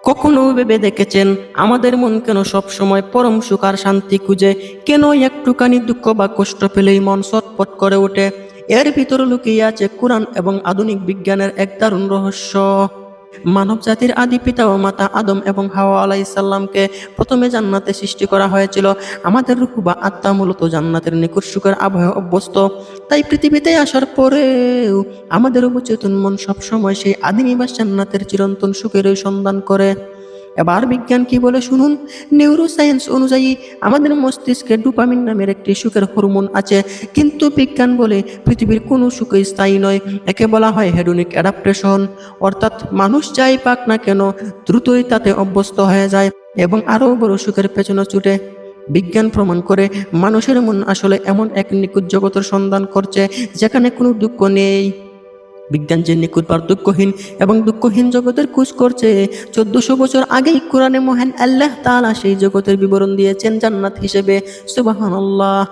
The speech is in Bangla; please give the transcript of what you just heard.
কখনো ভেবে দেখেছেন আমাদের মন কেন সব সময় পরম সুখ আর শান্তি খুঁজে? কেন একটুখানি দুঃখ বা কষ্ট পেলেই মন ছটফট করে ওঠে? এর ভিতরে লুকিয়ে আছে কোরআন এবং আধুনিক বিজ্ঞানের এক দারুণ রহস্য। মানব জাতির আদি পিতা ও মাতা আদম এবং হাওয়া আলাইসাল্লামকে প্রথমে জান্নাতে সৃষ্টি করা হয়েছিল। আমাদের রূহ বা আত্মা মূলত জান্নাতের নিকট সুখের আবহে অভ্যস্ত। তাই পৃথিবীতে আসার পরেও আমাদের অবচেতন মন সবসময় সেই আদি নিবাস জান্নাতের চিরন্তন সুখেরই সন্ধান করে। এবার বিজ্ঞান কি বলে শুনুন। নিউরোসায়েন্স অনুযায়ী আমাদের মস্তিষ্কে ডোপামিন নামের একটি সুখের হরমোন আছে, কিন্তু বিজ্ঞান বলে পৃথিবীর কোনো সুখই স্থায়ী নয়। একে বলা হয় হেডোনিক অ্যাডাপ্টেশন, অর্থাৎ মানুষ যাই পাক না কেন দ্রুতই তাতে অভ্যস্ত হয়ে যায় এবং আরও বড় সুখের পেছনে ছুটে। বিজ্ঞান প্রমাণ করে মানুষের মন আসলে এমন এক নিখুঁত জগতের সন্ধান করছে যেখানে কোনো দুঃখ নেই। বিজ্ঞান যে নিখুঁত পার্থক্যহীন এবং দুঃখহীন জগতের খোঁজ করছে, 1400 বছর আগেই কোরআনে মহান আল্লাহ তাআলা সেই জগতের বিবরণ দিয়েছেন জান্নাত হিসেবে। সুবহানাল্লাহ।